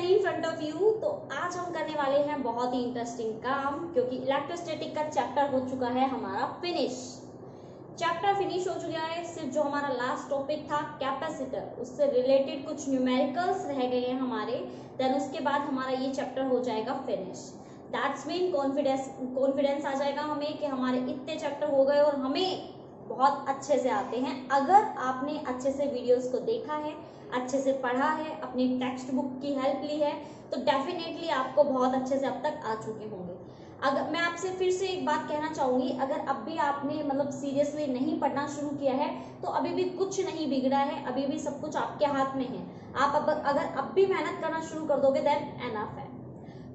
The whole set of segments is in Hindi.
Shiny in front of you. तो आज हम करने वाले हैं बहुत ही इंटरेस्टिंग काम, क्योंकि इलेक्ट्रोस्टैटिक का चैप्टर हो चुका है हमारा फिनिश। चैप्टर फिनिश हो चुका है। सिर्फ जो हमारा लास्ट टॉपिक था कैपेसिटर, उससे रिलेटेड कुछ न्यूमेरिकल्स रह गए हैं हमारे। देन उसके बाद हमारा ये चैप्टर हो जाएगा फिनिश। दैट्स मीन कॉन्फिडेंस आ जाएगा हमें कि हमारे इतने चैप्टर हो गए और हमें बहुत अच्छे से आते हैं। अगर आपने अच्छे से वीडियोस को देखा है, अच्छे से पढ़ा है, अपनी टेक्स्ट बुक की हेल्प ली है, तो डेफिनेटली आपको बहुत अच्छे से अब तक आ चुके होंगे। अगर मैं आपसे फिर से एक बात कहना चाहूंगी, अगर अब भी आपने सीरियसली नहीं पढ़ना शुरू किया है तो अभी भी कुछ नहीं बिगड़ा है, अभी भी सब कुछ आपके हाथ में है। आप अगर अब भी मेहनत करना शुरू कर दोगे देन एनफ है।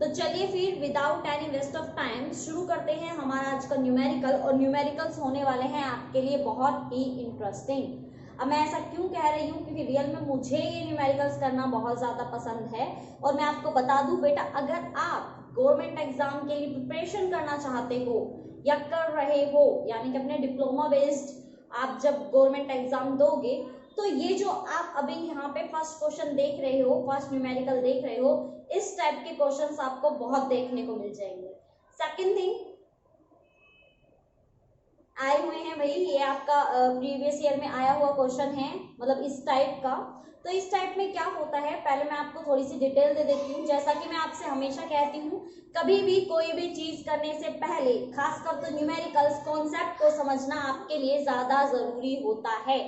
तो चलिए फिर without any waste of time शुरू करते हैं हमारा आज का न्यूमेरिकल। और न्यूमेरिकल्स होने वाले हैं आपके लिए बहुत ही इंटरेस्टिंग। अब मैं ऐसा क्यों कह रही हूँ, क्योंकि रियल में मुझे ये न्यूमेरिकल्स करना बहुत ज़्यादा पसंद है। और मैं आपको बता दूं बेटा, अगर आप गवर्नमेंट एग्जाम के लिए प्रिपरेशन करना चाहते हो या कर रहे हो, यानी कि अपने डिप्लोमा बेस्ड आप जब गवर्नमेंट एग्जाम दोगे, तो ये जो आप अभी यहाँ पे फर्स्ट क्वेश्चन देख रहे हो, फर्स्ट न्यूमेरिकल देख रहे हो, इस टाइप के क्वेश्चंस आपको बहुत देखने को मिल जाएंगे। सेकंड थिंग, आए हुए हैं भाई, ये आपका प्रीवियस ईयर में आया हुआ क्वेश्चन है, मतलब इस टाइप का। तो इस टाइप में क्या होता है, पहले मैं आपको थोड़ी सी डिटेल दे देती हूँ। जैसा कि मैं आपसे हमेशा कहती हूँ, कभी भी कोई भी चीज करने से पहले, खासकर तो न्यूमेरिकल्स, कॉन्सेप्ट को समझना आपके लिए ज्यादा जरूरी होता है।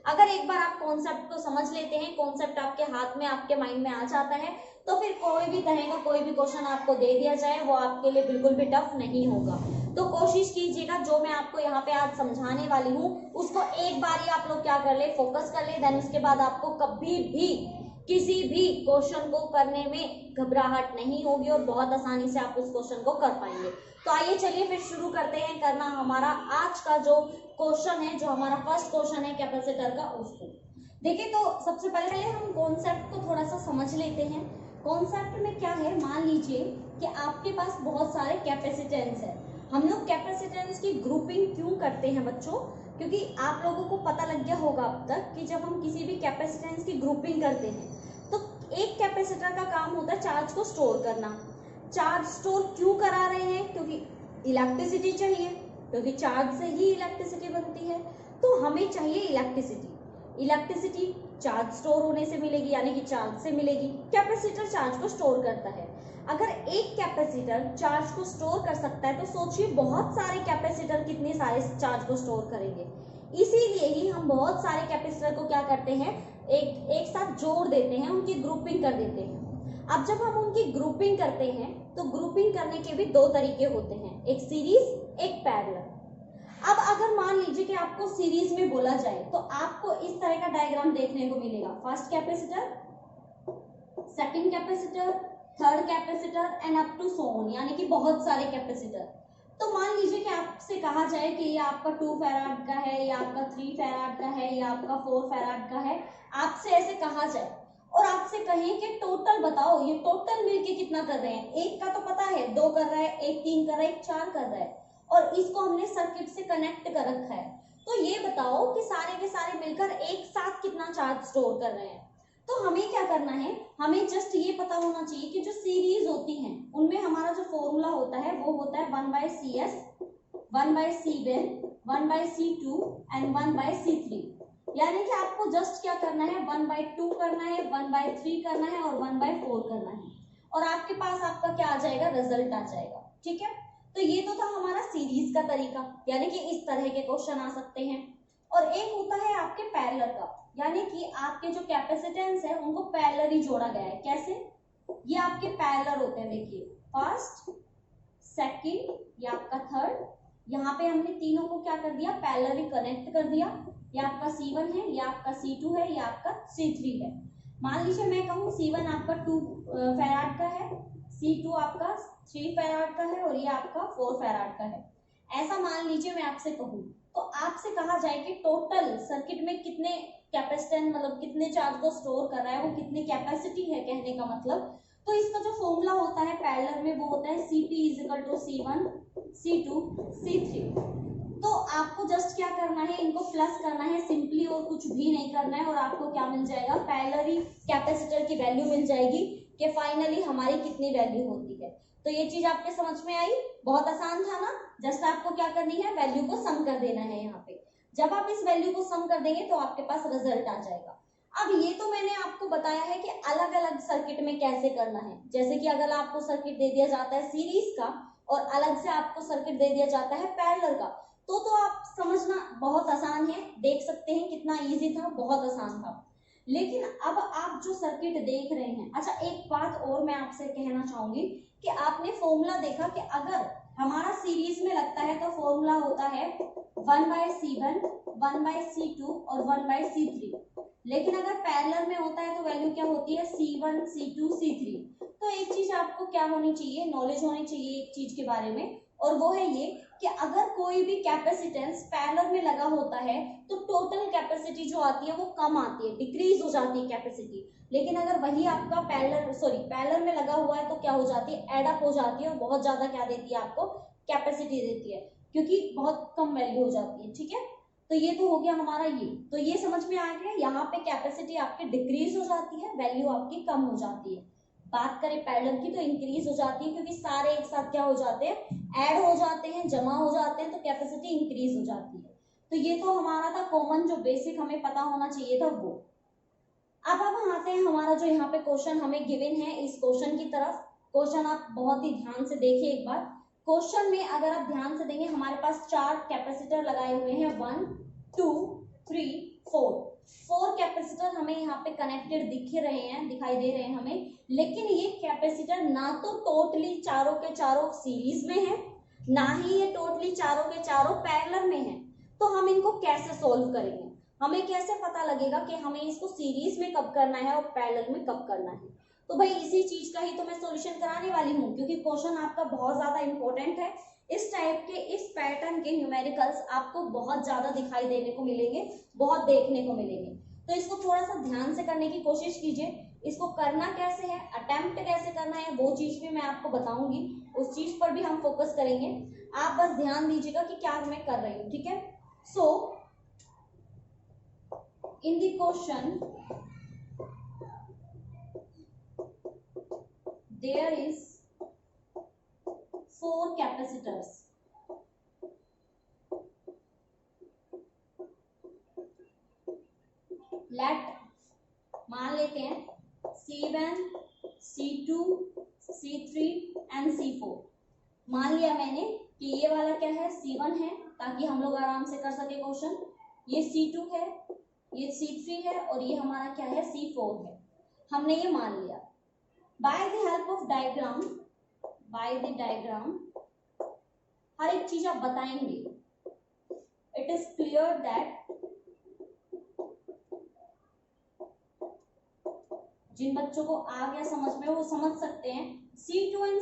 अगर एक बार आप कॉन्सेप्ट को समझ लेते हैं, कॉन्सेप्ट आपके हाथ में, आपके माइंड में आ जाता है, तो फिर कोई भी तरह का कोई भी क्वेश्चन आपको दे दिया जाए, वो आपके लिए बिल्कुल भी टफ नहीं होगा। तो कोशिश कीजिएगा जो मैं आपको यहाँ पे आज समझाने वाली हूँ उसको एक बार ही आप लोग क्या कर ले, फोकस कर ले। देन उसके बाद आपको कभी भी किसी भी क्वेश्चन को करने में घबराहट नहीं होगी और बहुत आसानी से आप उस क्वेश्चन को कर पाएंगे। तो आइए चलिए फिर शुरू करते हैं करना हमारा आज का जो क्वेश्चन है, जो हमारा फर्स्ट क्वेश्चन है कैपेसिटर का, उसको देखिए। तो सबसे पहले हम कॉन्सेप्ट को थोड़ा सा समझ लेते हैं। कॉन्सेप्ट में क्या है, मान लीजिए कि आपके पास बहुत सारे कैपेसिटेंस है। हम लोग कैपेसिटेंस की ग्रुपिंग क्यों करते हैं बच्चों, क्योंकि आप लोगों को पता लग गया होगा अब तक कि जब हम किसी भी कैपेसिटेंस की ग्रुपिंग करते हैं तो एक कैपेसिटर का काम होता है चार्ज को स्टोर करना। चार्ज स्टोर क्यों करा रहे हैं, क्योंकि इलेक्ट्रिसिटी चाहिए, क्योंकि चार्ज से ही इलेक्ट्रिसिटी बनती है। तो हमें चाहिए इलेक्ट्रिसिटी चार्ज स्टोर होने से मिलेगी, यानी कि चार्ज से मिलेगी। कैपेसिटर चार्ज को स्टोर करता है। अगर एक कैपेसिटर चार्ज को स्टोर कर सकता है तो सोचिए बहुत सारे कैपेसिटर कितने सारे चार्ज को स्टोर करेंगे। इसीलिए ही हम बहुत सारे कैपेसिटर को क्या करते हैं, एक साथ जोड़ देते हैं, उनकी ग्रुपिंग कर देते हैं। अब जब हम उनकी ग्रुपिंग करते हैं तो ग्रुपिंग करने के भी दो तरीके होते हैं, एक सीरीज, एक पैरेलल। अब अगर मान लीजिए कि आपको सीरीज में बोला जाए तो आपको इस तरह का डायग्राम देखने को मिलेगा। First capacitor, second capacitor, third capacitor and up to so on, यानी कि बहुत सारे कैपेसिटर। तो मान लीजिए कि आपसे कहा जाए कि ये आपका 2 फैराड का है, या आपका 3 फैराड का है, या आपका 4 फैराड का है। आपसे ऐसे कहा जाए और आपसे कहें कि टोटल बताओ, ये टोटल मिलके कितना कर रहे हैं। एक का तो पता है 2 कर रहा है, एक 3 कर रहा है, एक 4 कर रहा है, और इसको हमने सर्किट से कनेक्ट कर रखा है। तो ये बताओ कि सारे के सारे मिलकर एक साथ कितना चार्ज स्टोर कर रहे हैं। तो हमें क्या करना है, हमें जस्ट ये पता होना चाहिए कि जो सीरीज होती हैं उनमें हमारा जो फॉर्मूला होता है वो होता है 1/CS, 1/C1, 1/C2 and 1/C3। यानी कि आपको जस्ट क्या करना है, 1/2 करना है, 1/3 करना है और 1/4 करना है, और आपके पास आपका क्या आ जाएगा, रिजल्ट आ जाएगा। ठीक है, तो ये तो था हमारा सीरीज का तरीका, यानी कि इस तरह के क्वेश्चन आ सकते हैं। और एक होता है आपके पैरेलल का, यानी कि आपके जो कैपेसिटेंस है उनको पैरेलली जोड़ा गया है। कैसे, ये आपके पैरेलल होते हैं। देखिए फर्स्ट, सेकंड, ये आपका थर्ड, यहाँ पे हमने तीनों को क्या कर दिया, पैरेलली कनेक्ट कर दिया। ये आपका C1 है, ये आपका C2 है, ये आपका C3 है। मान लीजिए मैं कहूँ C1 आपका 2 फैराड का है, C2 आपका 3 फैराड का है, और ये आपका 4 फैराड का है। ऐसा मान लीजिए मैं आपसे कहूँ, तो आपसे कहा जाए कि टोटल सर्किट में कितने कैपेसिटेंस, मतलब कितने चार्ज को स्टोर कर रहा है, वो कितनी कैपेसिटी है कहने का मतलब। तो इसका जो फॉर्मूला होता है पैरेलल में वो होता है Cp = C1, C2, C3। तो आपको जस्ट क्या करना है, इनको प्लस करना है सिंपली, और कुछ भी नहीं करना है, और आपको क्या मिल जाएगा, पैरेलली कैपेसिटर की वैल्यू मिल जाएगी कि फाइनली हमारी कितनी वैल्यू होती है। तो ये चीज आपके समझ में आई, बहुत आसान था ना। जस्ट आपको क्या करनी है, वैल्यू को सम कर देना है यहाँ पे। जब आप इस वैल्यू को सम कर देंगे तो आपके पास रिजल्ट आ जाएगा। अब ये तो मैंने आपको बताया है कि अलग अलग सर्किट में कैसे करना है। जैसे कि अगर आपको सर्किट दे दिया जाता है सीरीज का और अलग से आपको सर्किट दे दिया जाता है पैरेलल का, तो आप समझना बहुत आसान है। देख सकते हैं कितना इजी था, बहुत आसान था। लेकिन अब आप जो सर्किट देख रहे हैं, अच्छा एक बात और मैं आपसे कहना चाहूंगी कि आपने फॉर्मूला देखा कि अगर हमारा सीरीज में लगता है तो फॉर्मूला होता है 1/C1, 1/C2 और 1/C3। लेकिन अगर पैरेलल में होता है तो वैल्यू क्या होती है, C1, C2, C3। तो एक चीज आपको क्या होनी चाहिए, नॉलेज होनी चाहिए एक चीज के बारे में, और वो है ये कि अगर कोई भी कैपेसिटेंस पैरेलल में लगा होता है तो टोटल कैपेसिटी जो आती है वो कम आती है, डिक्रीज हो जाती है कैपेसिटी। लेकिन अगर वही आपका पैरेलल में लगा हुआ है तो क्या हो जाती है, एड अप हो जाती है और बहुत ज्यादा क्या देती है आपको, कैपेसिटी देती है, क्योंकि बहुत कम वैल्यू हो जाती है। ठीक है, तो ये तो हो गया हमारा ये। तो ये समझ में आ गया, यहाँ पे कैपेसिटी आपकी डिक्रीज हो जाती है, वैल्यू आपकी कम हो जाती है। बात करें पैरेलल की तो इंक्रीज हो जाती है, क्योंकि सारे एक साथ क्या हो जाते हैं, ऐड हो जाते हैं, जमा हो जाते हैं, तो कैपेसिटी इंक्रीज हो जाती है। तो ये तो हमारा था कॉमन, जो बेसिक हमें पता होना चाहिए था वो। अब हम आते हैं हमारा जो यहाँ पे क्वेश्चन हमें गिवन है, इस क्वेश्चन की तरफ। क्वेश्चन आप बहुत ही ध्यान से देखिए एक बार। क्वेश्चन में अगर आप ध्यान से देंगे, हमारे पास 4 कैपेसिटर लगाए हुए हैं, 1 2 3 4 कैपेसिटर हमें यहाँ पे कनेक्टेड दिखाई दे रहे हैं हमें। लेकिन ये कैपेसिटर ना तो टोटली चारों के चारों सीरीज में है, ना ही ये टोटली चारों के चारों पैरेलल में है। तो हम इनको कैसे सोल्व करेंगे, हमें कैसे पता लगेगा कि हमें इसको सीरीज में कब करना है और पैरेलल में कब करना है। तो भाई इसी चीज का ही तो मैं सॉल्यूशन कराने वाली हूँ, क्योंकि क्वेश्चन आपका बहुत ज्यादा इंपॉर्टेंट है। इस टाइप के, इस पैटर्न के न्यूमेरिकल्स आपको बहुत ज्यादा दिखाई देने को मिलेंगे, बहुत देखने को मिलेंगे। तो इसको थोड़ा सा ध्यान से करने की कोशिश कीजिए। इसको करना कैसे है, अटेम्प्ट कैसे करना है, वो चीज भी मैं आपको बताऊंगी, उस चीज पर भी हम फोकस करेंगे। आप बस ध्यान दीजिएगा कि क्या मैं कर रही हूँ। ठीक है, सो in the question there is 4 capacitors. मान लेते हैं C1, C2, C3 and C4। मान लिया मैंने कि ये वाला क्या है, C1 है, ताकि हम लोग आराम से कर सके क्वेश्चन। ये C2 है, ये C3 है, और ये हमारा क्या है, C4 है। हमने ये मान लिया। By the help of diagram, हर एक चीज आप बताएंगे। इट इज क्लियर दैट जिन बच्चों को आ गया समझ में वो समझ सकते हैं। C2 and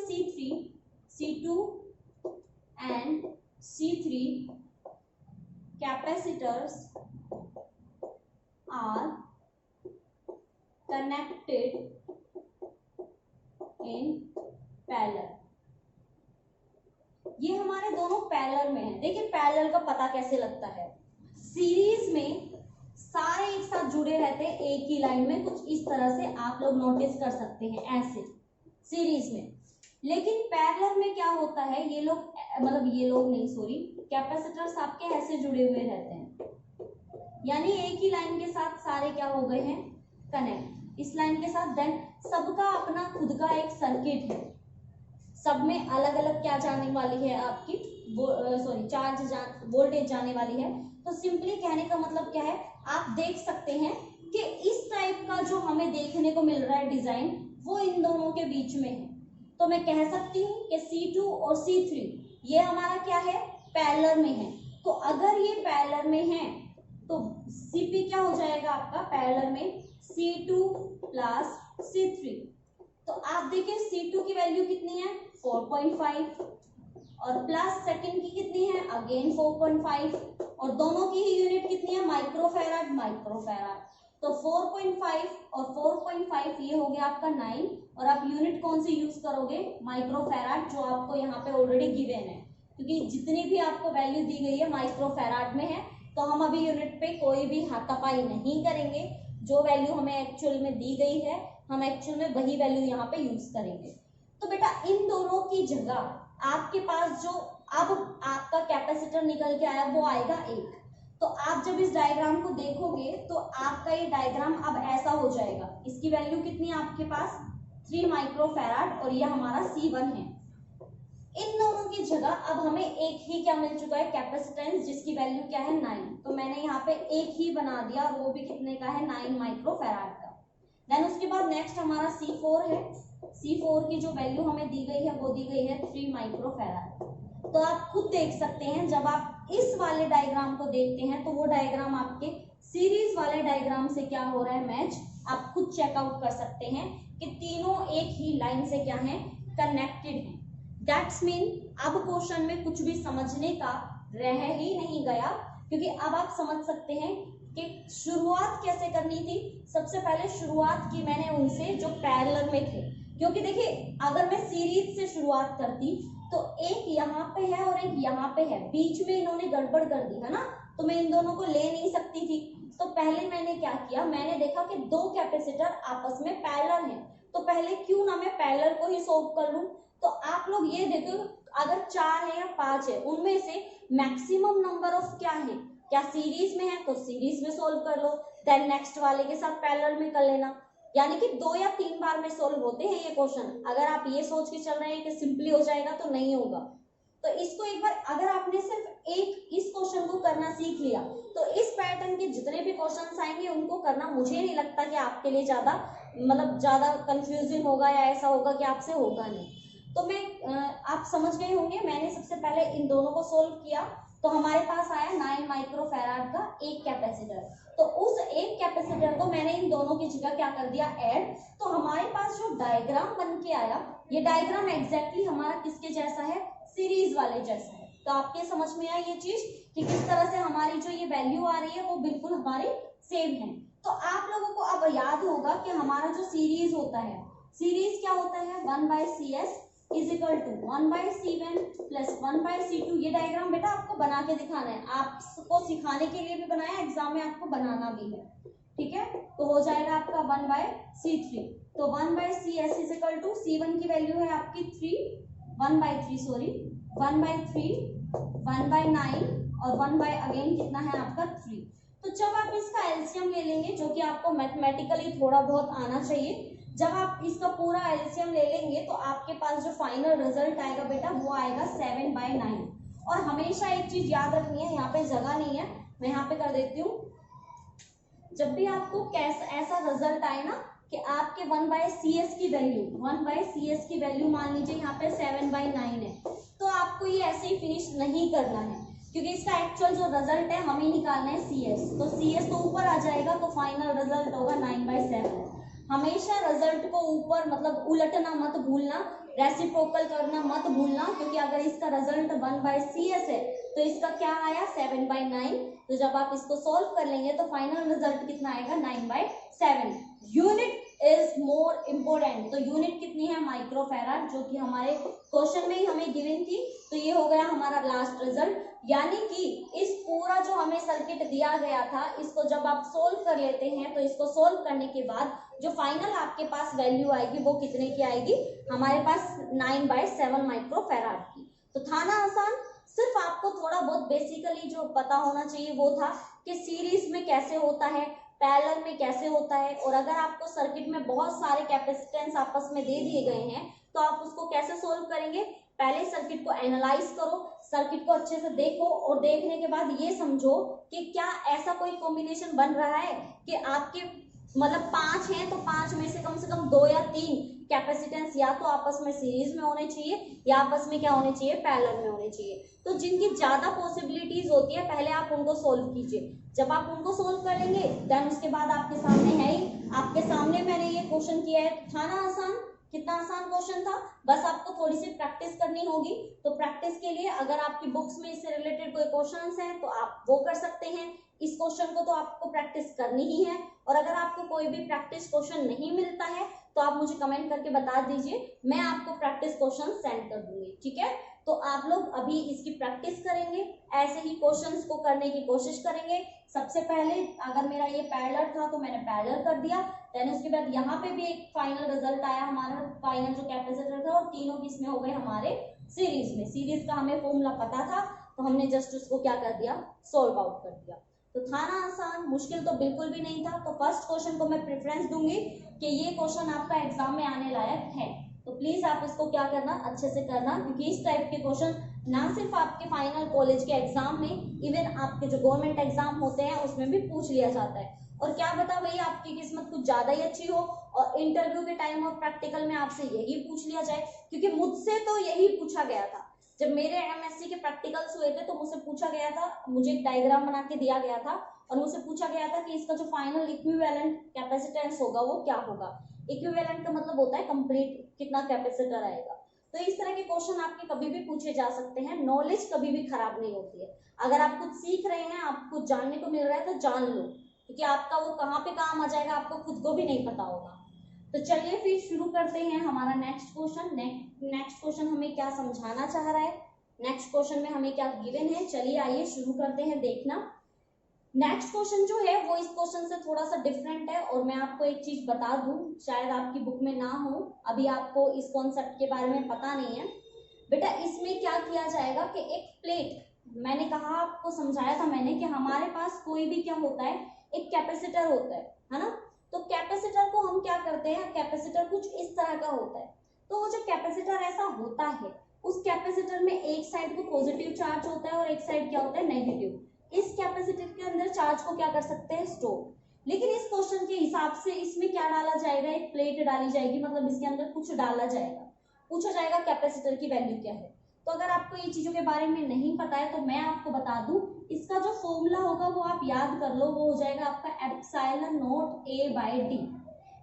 C3 capacitors are connected in parallel। ये हमारे दोनों पैरेलल में है। देखिए पैरेलल का पता कैसे लगता है, सीरीज में सारे एक साथ जुड़े रहते हैं एक ही लाइन में, कुछ इस तरह से आप लोग नोटिस कर सकते हैं, ऐसे सीरीज में। लेकिन पैरेलल में क्या होता है, ये लोग कैपेसिटर्स आपके ऐसे जुड़े हुए रहते हैं, यानी एक ही लाइन के साथ सारे क्या हो गए हैं, कनेक्ट इस लाइन के साथ। देन सबका अपना खुद का एक सर्किट है, सब में अलग अलग क्या जाने वाली है आपकी, वोल्टेज जाने वाली है। तो सिंपली कहने का मतलब क्या है, आप देख सकते हैं कि इस टाइप का जो हमें देखने को मिल रहा है डिजाइन, वो इन दोनों के बीच में है। तो मैं कह सकती हूँ कि C2 और C3 ये हमारा क्या है, पैरेलल में है। तो अगर ये पैरेलल में है तो Cp क्या हो जाएगा आपका पैरेलल में, C2 प्लस C3। तो आप देखिए C2 की वैल्यू कितनी है, 4.5, और प्लस सेकंड की कितनी है, अगेन 4.5, और दोनों की ही यूनिट कितनी है, माइक्रोफैराड। तो 4.5 और 4.5 ये हो गया आपका 9, और आप यूनिट कौन सी यूज करोगे, माइक्रोफैराड, जो आपको यहाँ पे ऑलरेडी गिवन है, क्योंकि जितनी भी आपको वैल्यू दी गई है माइक्रोफैराड में है। तो हम अभी यूनिट पे कोई भी हाथापाई नहीं करेंगे, जो वैल्यू हमें एक्चुअल में दी गई है हम एक्चुअल में वही वैल्यू यहाँ पे यूज करेंगे। तो बेटा इन दोनों की जगह आपके पास जो अब आपका कैपेसिटर निकल के आया वो आएगा 1। तो आप जब इस डायग्राम को देखोगे तो आपका ये डायग्राम अब ऐसा हो जाएगा। इसकी वैल्यू कितनी है आपके पास 3 माइक्रोफैराड और ये हमारा C1 है। इन दोनों की जगह अब हमें एक ही क्या मिल चुका है कैपेसिटेंस, जिसकी वैल्यू क्या है 9। तो मैंने यहाँ पे एक ही बना दिया और वो भी कितने का है 9 माइक्रोफैराड का। देन उसके बाद नेक्स्ट हमारा C4 है। C4 की जो वैल्यू हमें दी गई है वो दी गई है 3 माइक्रोफैराड। तो आप खुद देख सकते हैं जब आप इस वाले डायग्राम को देखते हैं तो वो डायग्राम आपके सीरीज वाले डायग्राम से क्या हो रहा है मैच, आप खुद चेकआउट कर सकते हैं कि तीनों एक ही लाइन से क्या है कनेक्टेड हैं। दैट्स मीन अब क्वेश्चन में कुछ भी समझने का रह ही नहीं गया, क्योंकि अब आप समझ सकते हैं कि शुरुआत कैसे करनी थी। सबसे पहले शुरुआत की मैंने उनसे जो पैरेलल में थे, क्योंकि देखिए अगर मैं सीरीज से शुरुआत करती तो एक यहाँ पे है और एक यहाँ पे है, बीच में इन्होंने गड़बड़ कर दी है ना, तो मैं इन दोनों को ले नहीं सकती थी। तो पहले मैंने क्या किया, मैंने देखा कि दो कैपेसिटर आपस में पैरेलल हैं, तो पहले क्यों ना मैं पैरेलल को ही सोल्व कर लूं। तो आप लोग ये देखो अगर 4 है या 5 है, उनमें से मैक्सिमम नंबर ऑफ क्या है, क्या सीरीज में है तो सीरीज में सोल्व कर लो, देन नेक्स्ट वाले के साथ पैरेलल में कर लेना। यानी कि 2 या 3 बार में सोल्व होते हैं ये क्वेश्चन। अगर आप ये सोच के चल रहे हैं कि सिंपली हो जाएगा तो नहीं होगा। तो इसको एक बार अगर आपने सिर्फ एक इस क्वेश्चन को करना सीख लिया तो इस पैटर्न के जितने भी क्वेश्चंस आएंगे उनको करना मुझे नहीं लगता कि आपके लिए ज्यादा कंफ्यूजिंग होगा या ऐसा होगा कि आपसे होगा नहीं। तो मैं आप समझ गए होंगे, मैंने सबसे पहले इन दोनों को सोल्व किया तो हमारे पास आया 9 माइक्रोफैराड का एक कैपेसिटर। तो उस एक कैपेसिटर को मैंने इन दोनों की जगह क्या कर दिया ऐड। तो हमारे पास जो डायग्राम बन के आया, ये डायग्राम एग्जैक्टली हमारा किसके जैसा है, सीरीज वाले जैसा है। तो आपके समझ में आई ये चीज कि किस तरह से हमारी जो ये वैल्यू आ रही है वो बिल्कुल हमारी सेम है। तो आप लोगों को अब याद होगा कि हमारा जो सीरीज होता है, सीरीज क्या होता है 1/CS is equal to 1/C1 plus 1/C2। ये डायग्राम बेटा आपको बना के दिखाना है, आपको सिखाने के लिए भी बनाया, एग्जाम में आपको बनाना भी है, ठीक है। तो हो जाएगा आपका 1/C3। तो 1/CS is equal to C1 की वैल्यू है आपकी 1/3 1/9 और 1 अगेन कितना है आपका 3। तो जब आप इसका एलसीएम ले लेंगे, जो कि आपको मैथमेटिकली थोड़ा बहुत आना चाहिए, जब आप इसका पूरा एलसीएम ले लेंगे तो आपके पास जो फाइनल रिजल्ट आएगा बेटा वो आएगा 7/9। और हमेशा एक चीज याद रखनी है, यहाँ पे जगह नहीं है, मैं यहाँ पे कर देती हूँ। जब भी आपको ऐसा रिजल्ट आए ना कि आपके 1/CS की वैल्यू मान लीजिए यहाँ पे 7/9 है, तो आपको ये ऐसे ही फिनिश नहीं करना है, क्योंकि इसका एक्चुअल जो रिजल्ट है हमें निकालना है CS। तो CS तो ऊपर आ जाएगा तो फाइनल रिजल्ट होगा 9/7। हमेशा रिजल्ट को ऊपर उलटना मत भूलना, रेसिप्रोकल करना मत भूलना, क्योंकि अगर इसका रिजल्ट 1/CS है तो इसका क्या आया 7/9। तो जब आप इसको सॉल्व कर लेंगे तो फाइनल रिजल्ट कितना आएगा 9/7। Unit is more important. तो यूनिट कितनी है माइक्रोफैराड, जो कि हमारे क्वेश्चन में ही हमें गिवन थी। तो ये हो गया हमारा लास्ट रिजल्ट, यानी कि इस पूरा जो हमें सर्किट दिया गया था इसको जब आप सोल्व कर लेते हैं तो इसको सोल्व करने के बाद जो फाइनल आपके पास वैल्यू आएगी वो कितने की आएगी, हमारे पास 9/7 माइक्रोफैराड की। तो था ना आसान। सिर्फ आपको थोड़ा बहुत बेसिकली जो पता होना चाहिए वो था कि सीरीज में कैसे होता है, पैरेलल में कैसे होता है, और अगर आपको सर्किट में बहुत सारे कैपेसिटेंस आपस में दे दिए गए हैं तो आप उसको कैसे सोल्व करेंगे। पहले सर्किट को एनालाइज करो, सर्किट को अच्छे से देखो और देखने के बाद ये समझो कि क्या ऐसा कोई कॉम्बिनेशन बन रहा है कि आपके 5 हैं तो 5 में से कम 2 या 3 कैपेसिटेंस या तो आपस में सीरीज में होने चाहिए या आपस में क्या होने चाहिए, पैरेलल में होने चाहिए। तो जिनकी ज्यादा पॉसिबिलिटीज होती है पहले आप उनको सोल्व कीजिए। जब आप उनको सोल्व कर लेंगे देन उसके बाद आपके सामने है ही, आपके सामने मैंने ये क्वेश्चन किया है। था ना आसान, कितना आसान क्वेश्चन था। बस आपको थोड़ी सी प्रैक्टिस करनी होगी। तो प्रैक्टिस के लिए अगर आपकी बुक्स में इससे रिलेटेड कोई क्वेश्चंस हैं तो आप वो कर सकते हैं। इस क्वेश्चन को तो आपको प्रैक्टिस करनी ही है, और अगर आपको कोई भी प्रैक्टिस क्वेश्चन नहीं मिलता है तो आप मुझे कमेंट करके बता दीजिए, मैं आपको प्रैक्टिस क्वेश्चन सेंड कर दूंगी, ठीक है। तो आप लोग अभी इसकी प्रैक्टिस करेंगे, ऐसे ही क्वेश्चंस को करने की कोशिश करेंगे। सबसे पहले अगर मेरा ये पैरेलल था तो मैंने पैरेलल कर दिया, देन उसके बाद यहाँ पे भी एक फाइनल रिजल्ट आया हमारा, फाइनल जो कैपेसिटर था, और तीनों किसमें हो गए हमारे सीरीज में। सीरीज का हमें फॉर्मूला पता था तो हमने जस्ट उसको क्या कर दिया, सोल्व आउट कर दिया। तो था ना आसान, मुश्किल तो बिल्कुल भी नहीं था। तो फर्स्ट क्वेश्चन को मैं प्रेफरेंस दूंगी कि ये क्वेश्चन आपका एग्जाम में आने लायक है, तो प्लीज आप इसको क्या करना, अच्छे से करना, क्योंकि इस टाइप के क्वेश्चन ना सिर्फ आपके फाइनल कॉलेज के एग्जाम में, इवन आपके जो गवर्नमेंट एग्जाम होते हैं उसमें भी पूछ लिया जाता है। और क्या पता भाई आपकी किस्मत कुछ ज्यादा ही अच्छी हो और इंटरव्यू के टाइम और प्रैक्टिकल में आपसे यही पूछ लिया जाए, क्योंकि मुझसे तो यही पूछा गया था। जब मेरे एमएससी के प्रैक्टिकल्स हुए थे तो मुझसे पूछा गया था, मुझे एक डायग्राम बना के दिया गया था और मुझसे पूछा गया था कि इसका जो फाइनल इक्विवेलेंट कैपेसिटेंस होगा वो क्या होगा। इक्विवेलेंट का मतलब होता है कंप्लीट कितना कैपेसिटर आएगा। तो इस तरह के क्वेश्चन आपके कभी भी पूछे जा सकते हैं। नॉलेज कभी भी खराब नहीं होती है। अगर आप कुछ सीख रहे हैं, आपको जानने को मिल रहा है तो जान लो, क्योंकि आपका वो कहाँ पे काम आ जाएगा आपको खुद को भी नहीं पता होगा। तो चलिए फिर शुरू करते हैं हमारा नेक्स्ट क्वेश्चन। नेक्स्ट क्वेश्चन हमें क्या समझाना चाह रहा है, नेक्स्ट क्वेश्चन में हमें क्या गिवन है, चलिए आइए शुरू करते हैं देखना। नेक्स्ट क्वेश्चन जो है वो इस क्वेश्चन से थोड़ा सा डिफरेंट है, और मैं आपको एक चीज बता दूं, शायद आपकी बुक में ना हो, अभी आपको इस कॉन्सेप्ट के बारे में पता नहीं है। बेटा इसमें क्या किया जाएगा कि एक प्लेट, मैंने कहा आपको समझाया था मैंने कि हमारे पास कोई भी क्या होता है, एक कैपेसिटर होता है ना। तो कैपेसिटर को हम क्या करते हैं, कैपेसिटर कुछ इस तरह का होता है। तो वो जो कैपेसिटर ऐसा होता है, उस कैपेसिटर में एक साइड को पॉजिटिव चार्ज होता है और एक साइड क्या होता है, नेगेटिव। इस कैपेसिटर के अंदर चार्ज को क्या कर सकते हैं, स्टोर। लेकिन इस क्वेश्चन के हिसाब से इसमें क्या डाला जाएगा, एक प्लेट डाली जाएगी, मतलब इसके अंदर कुछ डाला जाएगा, पूछा जाएगा कैपेसिटर की वैल्यू क्या है। तो अगर आपको ये चीजों के बारे में नहीं पता है तो मैं आपको बता दूं, इसका जो फॉर्मूला होगा वो आप याद कर लो, वो हो जाएगा आपका epsilon naught A by D.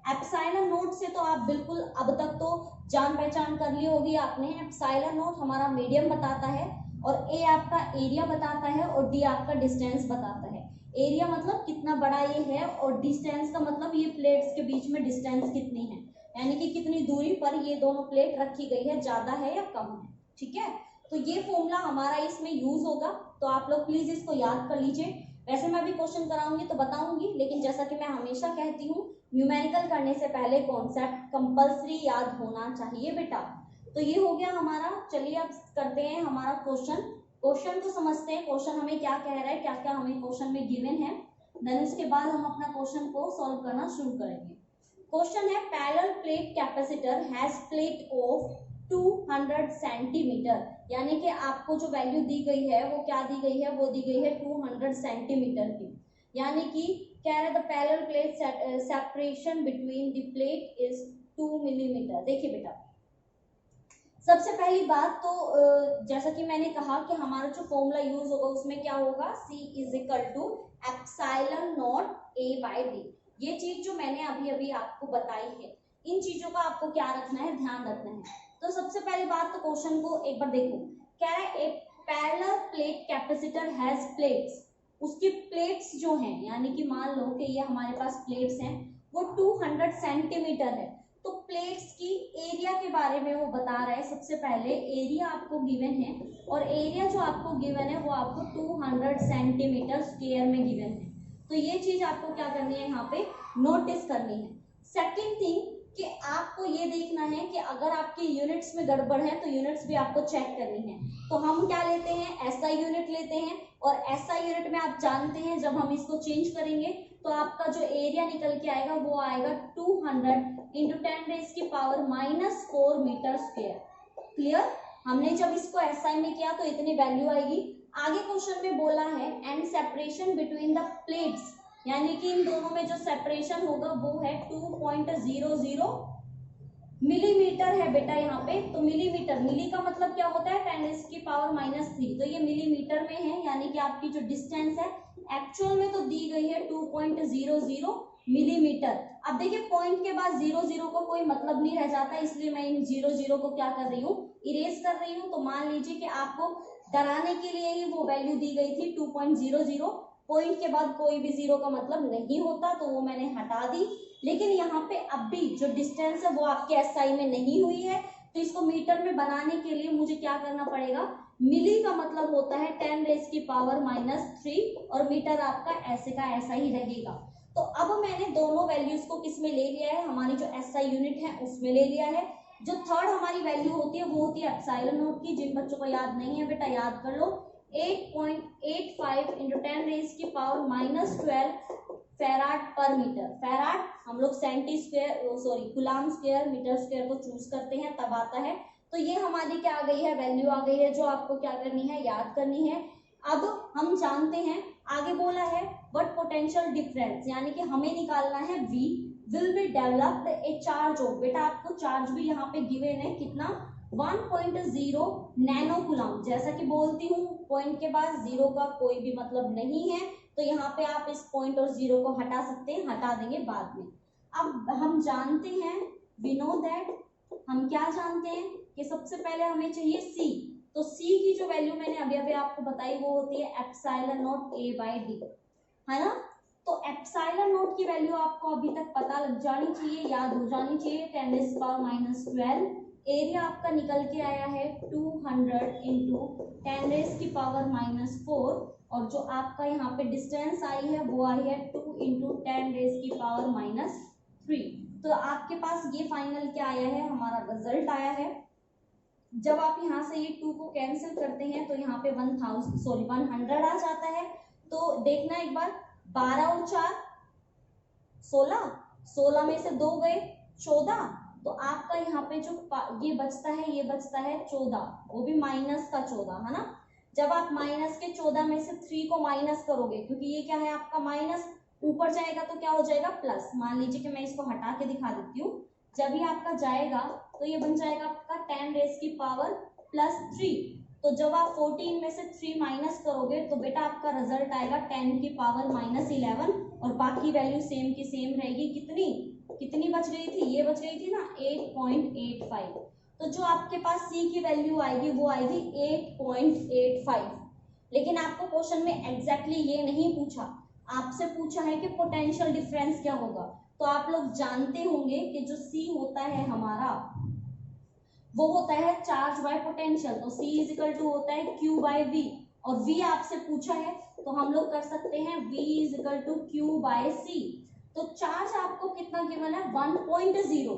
Epsilon naught से तो आप बिल्कुल अब तक तो जान पहचान कर ली होगी आपने। एप्सिलॉन नॉट हमारा मीडियम बताता है, और ए आपका एरिया बताता है, और डी आपका डिस्टेंस बताता है। एरिया मतलब कितना बड़ा ये है, और डिस्टेंस का मतलब ये प्लेट्स के बीच में डिस्टेंस कितनी है, यानी कि कितनी दूरी पर ये दोनों प्लेट रखी गई है, ज्यादा है या कम है। ठीक है, तो ये फॉर्मूला हमारा इसमें यूज होगा, तो आप लोग प्लीज इसको याद कर लीजिए। वैसे मैं भी क्वेश्चन कराऊंगी तो बताऊंगी, लेकिन जैसा कि मैं हमेशा कहती हूँ, न्यूमेरिकल करने से पहले कॉन्सेप्ट कंपल्सरी याद होना चाहिए बेटा। तो ये हो गया हमारा। चलिए अब करते हैं हमारा क्वेश्चन। क्वेश्चन को समझते हैं, क्वेश्चन हमें क्या कह रहा है, क्या क्या हमें क्वेश्चन में गिवन है, देन उसके बाद हम अपना क्वेश्चन को सॉल्व करना शुरू करेंगे। क्वेश्चन है, parallel plate capacitor has plate of 200 centimetre, यानी कि आपको जो वैल्यू दी गई है वो क्या दी गई है, वो दी गई है 200 सेंटीमीटर की, यानी कि कह रहे the parallel plate separation between the plate is 2 millimetre. देखिए बेटा, सबसे पहली बात तो जैसा कि मैंने कहा कि हमारा जो फॉर्मूला यूज होगा उसमें क्या होगा, C is equal to epsilon naught A by D। ये चीज जो मैंने अभी अभी आपको बताई है, इन चीजों का आपको क्या रखना है, ध्यान रखना है। तो सबसे पहली बात तो क्वेश्चन को एक बार देखो, कह रहा है एक parallel plate capacitor has plates, उसकी प्लेट्स जो हैं, यानी कि मान लो कि ये हमारे पास प्लेट्स हैं, वो 200 सेंटीमीटर है। तो प्लेट्स की एरिया के बारे में वो बता रहा है। सबसे पहले एरिया आपको गिवन है, और एरिया जो आपको गिवन है वो आपको 200 सेंटीमीटर स्क्वायर में गिवन है। तो ये चीज आपको क्या करनी है, यहाँ पे नोटिस करनी है। सेकंड थिंग कि आपको ये देखना है कि अगर आपके यूनिट्स में गड़बड़ है तो यूनिट्स भी आपको चेक करनी है। तो हम क्या लेते हैं, SI यूनिट लेते हैं, और SI यूनिट में आप जानते हैं जब हम इसको चेंज करेंगे तो आपका जो एरिया निकल के आएगा वो आएगा 200 इंटू 10 रेज की पावर -4 मीटर स्क्वायर। क्लियर, हमने जब इसको SI में किया तो इतनी वैल्यू आएगी। आगे क्वेश्चन में बोला है and separation between the plates, यानी कि इन दोनों में जो सेपरेशन होगा वो है 2.00 मिलीमीटर है बेटा यहाँ पे। तो मिलीमीटर, मिली का मतलब क्या होता है, 10 रेज़ की पावर -3, तो ये मिलीमीटर में है, यानी कि आपकी जो डिस्टेंस है एक्चुअल में तो दी गई है 2.00 मिलीमीटर। अब देखिए पॉइंट के बाद 00 को कोई मतलब नहीं रह जाता, इसलिए मैं इन 00 को क्या कर रही हूँ, इरेज कर रही हूँ। तो मान लीजिए कि आपको डराने के लिए ही वो वैल्यू दी गई थी 2.00, पॉइंट के बाद कोई भी जीरो का मतलब नहीं होता, तो वो मैंने हटा दी। लेकिन यहाँ पे अब भी जो डिस्टेंस है वो आपके SI में नहीं हुई है, तो इसको मीटर में बनाने के लिए मुझे क्या करना पड़ेगा, मिली का मतलब होता है 10 रेज़ की पावर -3, और मीटर आपका ऐसे का ऐसा ही रहेगा। तो अब मैंने दोनों वैल्यूज को किस में ले लिया है, हमारी जो एसआई यूनिट है उसमें ले लिया है। जो थर्ड हमारी वैल्यू होती है वो होती है एप्सिलॉन नॉट की। जिन बच्चों को याद नहीं है बेटा याद कर लो, 8.85 × 10⁻⁻12 फेराड पर मीटर। फेराड हम लोग कूलाम स्क्वायर मीटर स्क्वायर को चूज करते हैं तब आता है। तो ये हमारी क्या आ गई है, वैल्यू आ गई है, जो आपको क्या करनी है, याद करनी है। अब हम जानते हैं, आगे बोला है व्हाट पोटेंशियल डिफरेंस, यानी कि हमें निकालना है V will be developed A charge of, बेटा आपको चार्ज भी यहाँ पे गिवन है कितना, 1.0 नैनो कूलम। जैसा कि बोलती हूँ पॉइंट के बाद जीरो का कोई भी मतलब नहीं है, तो यहाँ पे आप इस पॉइंट और जीरो को हटा सकते हैं, हटा देंगे बाद में। अब हम जानते हैं, वी नो दैट, हम क्या जानते हैं कि सबसे पहले हमें चाहिए C। तो C की जो वैल्यू मैंने अभी आपको बताई वो होती है एप्सिलॉन नॉट A/D, है ना। तो एप्सिलॉन नॉट की वैल्यू आपको अभी तक पता लग जानी चाहिए, याद हो जानी चाहिए, 10⁻⁻12। एरिया आपका निकल के आया है 200 × 10⁻⁻4, और जो आपका यहाँ पे डिस्टेंस आई है वो आई है 2 × 10⁻⁻3। तो आपके पास ये फाइनल क्या आया है, हमारा रिजल्ट आया है। जब आप यहाँ से ये 2 को कैंसिल करते हैं तो यहाँ पे 100 आ जाता है। तो देखना एक बार, 12 और 4 16, 16 में से 2 गए 14, तो आपका यहाँ पे जो ये बचता है 14, वो भी माइनस का 14, है ना। जब आप माइनस के 14 में से 3 को माइनस करोगे, क्योंकि ये क्या है आपका माइनस, ऊपर जाएगा तो क्या हो जाएगा प्लस। मान लीजिए कि मैं इसको हटा के दिखा देती हूँ, जब ये आपका जाएगा तो ये बन जाएगा आपका 10⁻+3। तो जब आप 14 में से 3 माइनस करोगे तो बेटा आपका रिजल्ट आएगा 10⁻11, और बाकी वैल्यू सेम की सेम रहेगी। कितनी बच गई थी, ये बच गई थी ना 8.85। तो जो आपके पास C की वैल्यू आएगी वो आएगी 8.85। लेकिन आपको क्वेश्चन में एग्जैक्टली ये नहीं पूछा, आपसे पूछा है कि पोटेंशियल डिफरेंस क्या होगा। तो आप लोग जानते होंगे कि जो C होता है हमारा वो होता है चार्ज बाय पोटेंशियल। तो C इज टू होता है Q/V, और V आपसे पूछा है तो हम लोग कर सकते हैं V इज टू Q/C। तो चार्ज आपको कितना गिवन है, 1.0।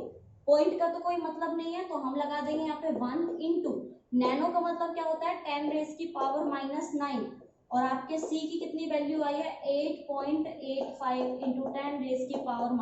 पॉइंट का तो कोई मतलब नहीं है, तो हम लगा देंगे यहाँ पे 1 × नैनो का मतलब क्या होता है 10⁻⁻9, और आपके C की कितनी वैल्यू आई है 8.85 ×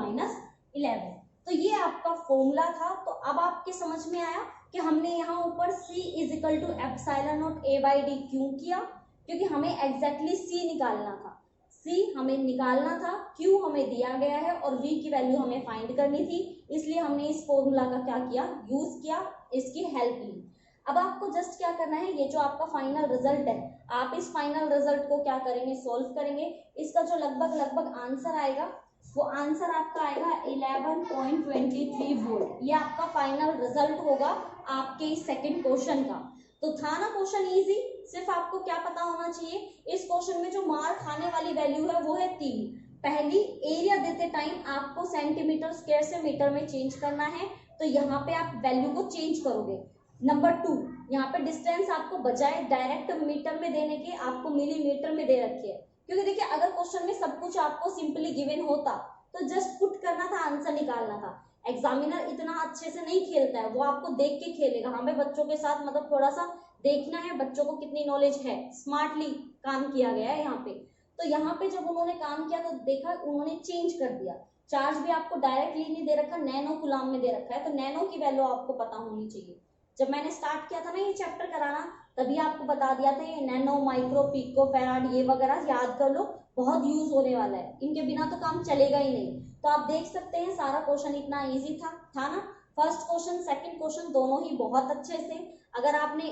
10⁻11। तो ये आपका फॉर्मूला था। तो अब आपके समझ में आया कि हमने यहाँ ऊपर C is to epsilon naught A/D क्यों किया, क्योंकि हमें एग्जैक्टली C निकालना था। C हमें निकालना था, Q हमें दिया गया है और V की वैल्यू हमें फाइंड करनी थी, इसलिए हमने इस फॉर्मूला का क्या किया, यूज किया, इसकी हेल्प ली। अब आपको जस्ट क्या करना है, ये जो आपका फाइनल रिजल्ट है, आप इस फाइनल रिजल्ट को क्या करेंगे, सोल्व करेंगे। इसका जो लगभग आंसर आएगा वो आंसर आपका आएगा 11.23 वोल्ट। ये आपका फाइनल रिजल्ट होगा आपके इस सेकंड क्वेश्चन का। तो था ना क्वेश्चन इजी, सिर्फ आपको क्या पता होना चाहिए, इस क्वेश्चन में जो मार खाने वाली वैल्यू है वो है 3। पहली, एरिया देते टाइम आपको सेंटीमीटर स्क्वायर से मीटर में चेंज करना है, तो यहाँ पे आप वैल्यू को चेंज करोगे। नंबर 2, यहाँ पे डिस्टेंस आपको बजाय डायरेक्ट मीटर में देने के आपको मिलीमीटर में दे रखी है, क्योंकि देखिए अगर क्वेश्चन में सब कुछ आपको सिंपली गिवन होता तो जस्ट पुट करना था, आंसर निकालना था। एग्जामिनर इतना अच्छे से नहीं खेलता है, वो आपको देख के खेलेगा। हमें बच्चों के साथ मतलब थोड़ा सा देखना है बच्चों को कितनी नॉलेज है, स्मार्टली काम किया गया है यहाँ पे। तो यहाँ पे जब उन्होंने काम किया तो देखा उन्होंने चेंज कर दिया, चार्ज भी आपको डायरेक्टली नहीं दे रखा, नैनो कूलम में दे रखा है, तो नैनो की वैल्यू आपको पता होनी चाहिए। जब मैंने स्टार्ट किया था ना ये चैप्टर कराना, तभी आपको बता दिया था ये नैनो, माइक्रो, पिको, फैराड ये वगैरह याद कर लो, बहुत यूज होने वाला है, इनके बिना तो काम चलेगा ही नहीं। तो आप देख सकते हैं सारा क्वेश्चन इतना इजी था ना। फर्स्ट क्वेश्चन सेकंड क्वेश्चन दोनों ही बहुत अच्छे से अगर आपने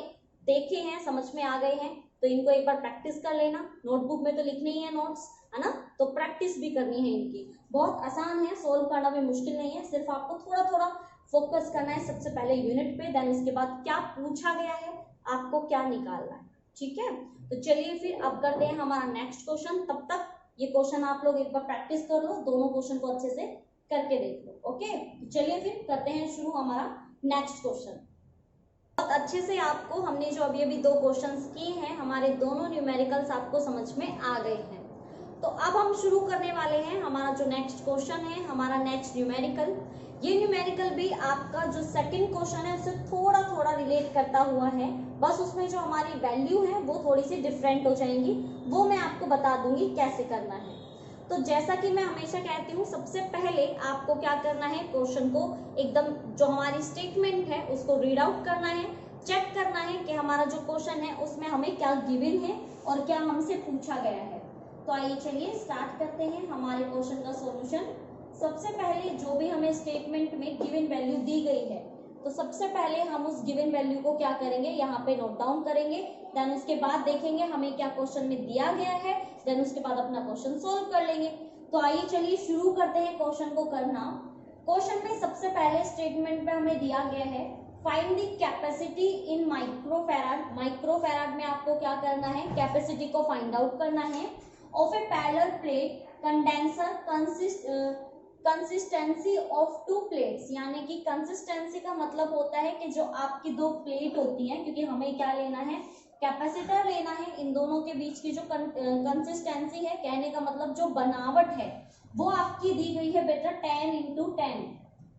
देखे हैं, समझ में आ गए हैं, तो इनको एक बार प्रैक्टिस कर लेना। नोटबुक में तो लिखने ही है नोट्स, है ना, तो प्रैक्टिस भी करनी है इनकी। बहुत आसान है, सोल्व करना भी मुश्किल नहीं है, सिर्फ आपको थोड़ा थोड़ा फोकस करना है सबसे पहले यूनिट पे, देन उसके बाद क्या पूछा गया है, आपको क्या निकालना है, ठीक है। तो चलिए फिर अब करते हैं हमारा नेक्स्ट क्वेश्चन। तब तक ये क्वेश्चन आप लोग एक बार प्रैक्टिस कर लो, दोनों क्वेश्चन को अच्छे से करके देख लो। ओके, तो चलिए फिर करते हैं शुरू हमारा नेक्स्ट क्वेश्चन। बहुत अच्छे से आपको हमने जो अभी 2 क्वेश्चंस किए हैं, हमारे दोनों न्यूमेरिकल्स आपको समझ में आ गए हैं। तो अब हम शुरू करने वाले हैं हमारा जो नेक्स्ट क्वेश्चन है, हमारा नेक्स्ट न्यूमेरिकल। ये न्यूमेरिकल भी आपका जो सेकंड क्वेश्चन है उससे थोड़ा थोड़ा रिलेट करता हुआ है, बस उसमें जो हमारी वैल्यू है वो थोड़ी सी डिफरेंट हो जाएंगी, वो मैं आपको बता दूंगी कैसे करना है। तो जैसा कि मैं हमेशा कहती हूँ, सबसे पहले आपको क्या करना है, क्वेश्चन को एकदम जो हमारी स्टेटमेंट है उसको रीड आउट करना है, चेक करना है कि हमारा जो क्वेश्चन है उसमें हमें क्या गिवन है और क्या हमसे पूछा गया है। तो आइए चलिए स्टार्ट करते हैं हमारे क्वेश्चन का सॉल्यूशन। सबसे पहले जो भी हमें स्टेटमेंट में गिवन वैल्यू दी गई है, तो सबसे पहले हम उस गिवन वैल्यू को क्या करेंगे, यहाँ पे नोट डाउन करेंगे। देन उसके बाद देखेंगे हमें क्या क्वेश्चन में दिया गया है, देन उसके बाद अपना क्वेश्चन सोल्व कर लेंगे। तो आइए चलिए शुरू करते हैं क्वेश्चन को करना। क्वेश्चन में सबसे पहले स्टेटमेंट में हमें दिया गया है find the capacity in microfarad. Microfarad में आपको क्या करना है, कैपेसिटी को फाइंड आउट करना है of A parallel plate condenser consistency of to plates. यानी कि कंसिस्टेंसी का मतलब होता है कि जो आपकी दो प्लेट होती हैं, क्योंकि हमें क्या लेना है, कैपेसिटर लेना है, इन दोनों के बीच की जो कंसिस्टेंसी है, कहने का मतलब जो बनावट है वो आपकी दी गई है बेटा 10 into 10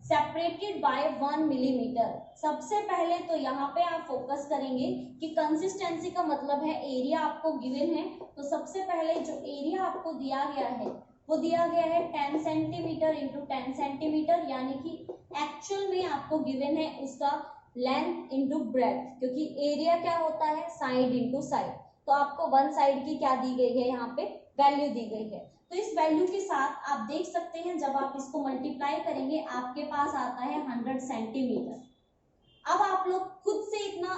सेपरेटेड बाय 1 मिलीमीटर। सबसे पहले तो यहाँ पे आप फोकस करेंगे कि कंसिस्टेंसी का मतलब है एरिया आपको गिवन है। तो सबसे पहले जो एरिया आपको दिया गया है वो दिया गया है 10 सेंटीमीटर इंटू 10 सेंटीमीटर, यानी कि एक्चुअल में आपको गिवन है उसका लेंथ इंटू ब्रेथ, क्योंकि एरिया क्या होता है, साइड इंटू साइड। तो आपको वन साइड की क्या दी गई है, यहाँ पे वैल्यू दी गई है। तो इस वैल्यू के साथ आप देख सकते हैं जब आप इसको मल्टीप्लाई करेंगे आपके पास आता है 100 सेंटीमीटर। अब आप लोग खुद से इतना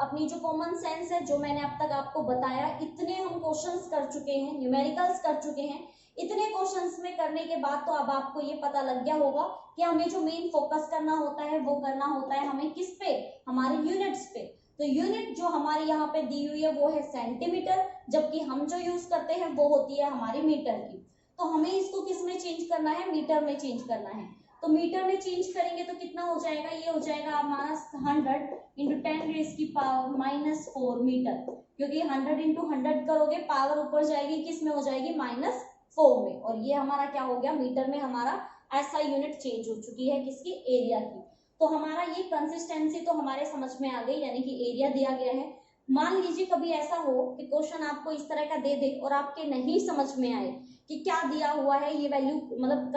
अपनी जो कॉमन सेंस है, जो मैंने अब तक आपको बताया, इतने हम क्वेश्चंस कर चुके हैं, न्यूमेरिकल्स कर चुके हैं, इतने क्वेश्चंस में करने के बाद तो अब आपको ये पता लग गया होगा कि हमें जो मेन फोकस करना होता है वो करना होता है हमें किस पे, हमारे यूनिट्स पे। तो यूनिट जो हमारी यहाँ पे दी हुई है वो है सेंटीमीटर, जबकि हम जो यूज करते हैं वो होती है हमारी मीटर की। तो हमें इसको किस में चेंज करना है, मीटर में चेंज करना है। तो मीटर में चेंज करेंगे तो कितना हो जाएगा, ये हो जाएगा हमारा 100 इंटू 10 रेज़ की पावर -4 मीटर, क्योंकि 100 इंटू 100 करोगे पावर ऊपर जाएगी, किस में हो जाएगी, -4 में। और ये हमारा क्या हो गया, मीटर में हमारा ऐसा यूनिट चेंज हो चुकी है किसकी, एरिया की। तो हमारा ये कंसिस्टेंसी तो हमारे समझ में आ गई, यानी कि एरिया दिया गया है। मान लीजिए कभी ऐसा हो कि क्वेश्चन आपको इस तरह का दे दे और आपके नहीं समझ में आए कि क्या दिया हुआ है, ये वैल्यू मतलब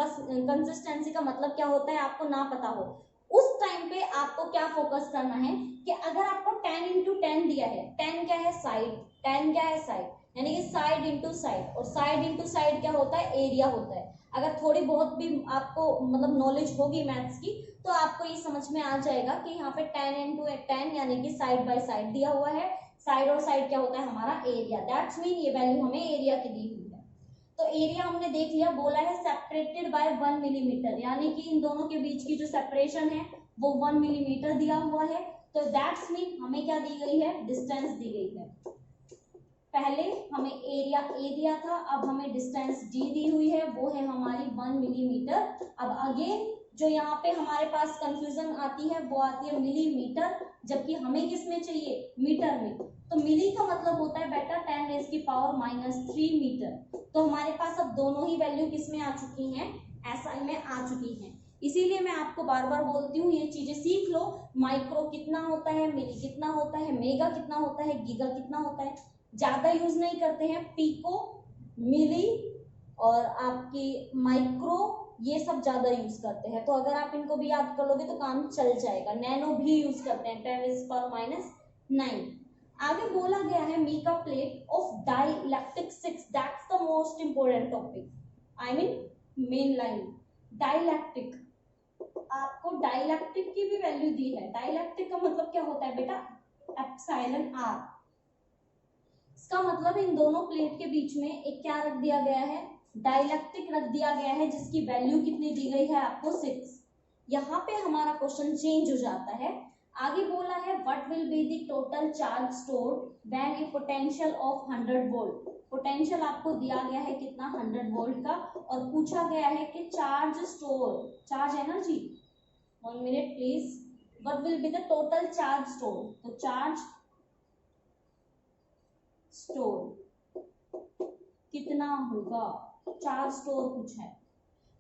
कंसिस्टेंसी का मतलब क्या होता है आपको ना पता हो, उस टाइम पे आपको क्या फोकस करना है कि अगर आपको 10 इंटू 10 दिया है, 10 क्या है, साइड, 10 क्या है, साइड, यानी कि साइड इंटू साइड, और साइड इंटू साइड क्या होता है, एरिया होता है। अगर थोड़ी बहुत भी आपको मतलब नॉलेज होगी मैथ्स की तो आपको ये समझ में आ जाएगा कि यहाँ पे 10 इंटू 10 यानी कि साइड बाय साइड दिया हुआ है, साइड और साइड क्या होता है, हमारा एरिया। दैट्स मीन ये वैल्यू हमें एरिया की दी हुई है। तो एरिया हमने देख लिया, बोला है सेपरेटेड बाय 1 मिलीमीटर, यानी कि इन दोनों के बीच की जो सेपरेशन है वो 1 मिलीमीटर दिया हुआ है। तो दैट्स मीन हमें क्या दी गई है, डिस्टेंस दी गई है। पहले हमें एरिया था, अब हमें डिस्टेंस डी दी हुई है, वो है हमारी 1 मिलीमीटर। अब अगेन जो यहाँ पे हमारे पास कंफ्यूजन आती है वो आती है मिलीमीटर, जबकि हमें किस में चाहिए, मीटर में। तो मिली का मतलब होता है बेटा 10 रेज़ की पावर -3 मीटर। तो हमारे पास अब दोनों ही वैल्यू किस में आ चुकी हैं, एसआई में आ चुकी हैं। इसीलिए मैं आपको बार बार बोलती हूँ ये चीजें सीख लो, माइक्रो कितना होता है, मिली कितना होता है, मेगा कितना होता है, गीगा कितना होता है। ज्यादा यूज नहीं करते हैं, पिको, मिली और आपकी माइक्रो, ये सब ज्यादा यूज करते हैं। तो अगर आप इनको भी याद कर लोगे तो काम चल जाएगा। नैनो भी यूज करते हैं, 10⁻⁹ आगे बोला गया है make a plate of dielectric 6, that's the most important topic, I mean main line. Dielectric, आपको डाइलेक्ट्रिक की भी वैल्यू दी है। डाइलेक्ट्रिक का मतलब क्या होता है बेटा, एप्सिलॉन आर। इसका मतलब इन दोनों प्लेट के बीच में एक क्या रख दिया गया है, डाइलेक्ट्रिक रख दिया गया है, जिसकी वैल्यू कितनी दी गई है आपको 6। यहाँ पे हमारा क्वेश्चन चेंज हो जाता है। आगे बोला है what will be the total charge stored when A potential of 100 volt. Potential आपको दिया गया है कितना, 100 वोल्ट का, और पूछा गया है कि charge store, charge energy, 1 minute please, what will be the total charge store. तो चार्ज स्टोर कितना होगा, चार्ज स्टोर कुछ है।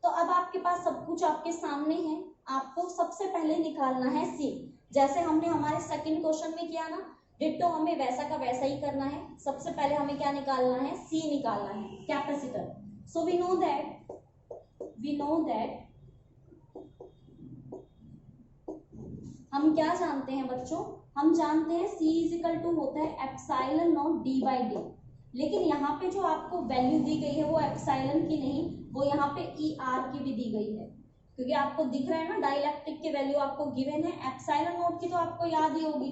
तो अब आपके पास सब कुछ आपके सामने है, आपको सबसे पहले निकालना है सी। जैसे हमने हमारे सेकंड क्वेश्चन में किया ना, डिट्टो हमें वैसा का वैसा ही करना है। सबसे पहले हमें क्या निकालना है, सी निकालना है, capacitor. So we know that हम क्या जानते हैं बच्चों, हम जानते हैं C इज इक्वल टू होता है epsilon not D by D. लेकिन यहाँ पे जो आपको वैल्यू दी गई है वो एप्सिलॉन की नहीं, वो यहाँ पे ER की भी दी गई है, क्योंकि आपको दिख रहा है ना डाइलेक्ट्रिक की वैल्यू आपको गिवन है। एप्सिलॉन नॉट की तो आपको याद ही होगी,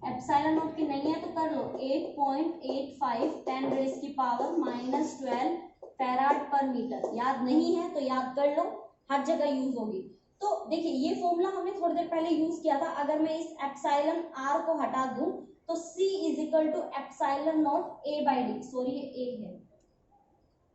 एप्सिलॉन नॉट की नहीं है तो कर लो, 8.85 10 रेज़ की पावर -12 फैराड पर मीटर। याद नहीं है तो याद कर लो, हर जगह यूज होगी। तो देखिए ये फॉर्मूला हमने थोड़ी देर पहले यूज किया था। अगर मैं इस एप्सिलॉन R को हटा दूं तो C is equal to epsilon naught A by D, sorry ये A है,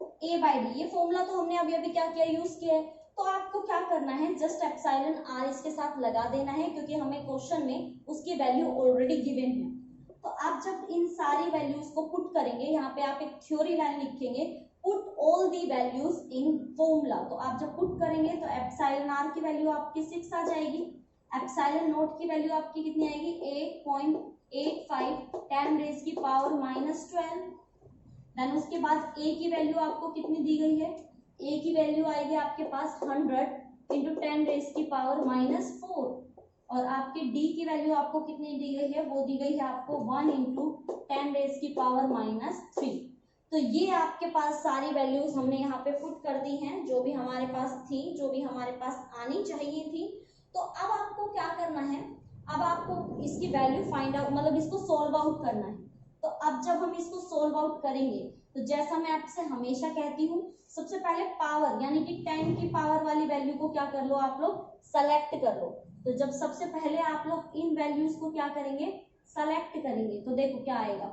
A बाई डी। ये फॉर्मूला तो हमने अभी अभी क्या किया, यूज किया है। तो आपको क्या करना है, जस्ट एप्सिलॉन R इसके साथ लगा देना है, क्योंकि हमें क्वेश्चन में उसकी वैल्यू ऑलरेडी गिवन है। तो आप जब इन सारी वैल्यूज को पुट करेंगे, यहाँ पे आप एक थ्योरी लाइन लिखेंगे, put all the values in formula. तो आप जब पुट करेंगे तो एप्सिलॉन R की वैल्यू आपकी 6 आ जाएगी, एप्सिलॉन नॉट की वैल्यू आपकी कितनी आएगी, 8.85 10 रेज़ की पावर -12। देन उसके बाद A की वैल्यू आपको कितनी दी गई है, A की वैल्यू आएगी आपके पास 100 इंटू 10 रेज़ की पावर -4। और आपके D की वैल्यू आपको कितनी दी गई है, वो दी गई है आपको 1 इंटू 10 रेज़ की पावर -3। तो ये आपके पास सारी वैल्यूज हमने यहाँ पे पुट कर दी हैं, जो भी हमारे पास थी, जो भी हमारे पास आनी चाहिए थी। तो अब आपको क्या करना है, अब आपको इसकी वैल्यू फाइंड आउट, मतलब इसको सोल्व आउट करना है। तो अब जब हम इसको सोल्व आउट करेंगे तो जैसा मैं आपसे हमेशा कहती हूँ, सबसे पहले पावर यानी कि 10 की पावर वाली वैल्यू को क्या कर लो, आप लोग सेलेक्ट कर लो। तो जब सबसे पहले आप लोग इन वैल्यूज को क्या करेंगे, सेलेक्ट करेंगे, तो देखो क्या आएगा।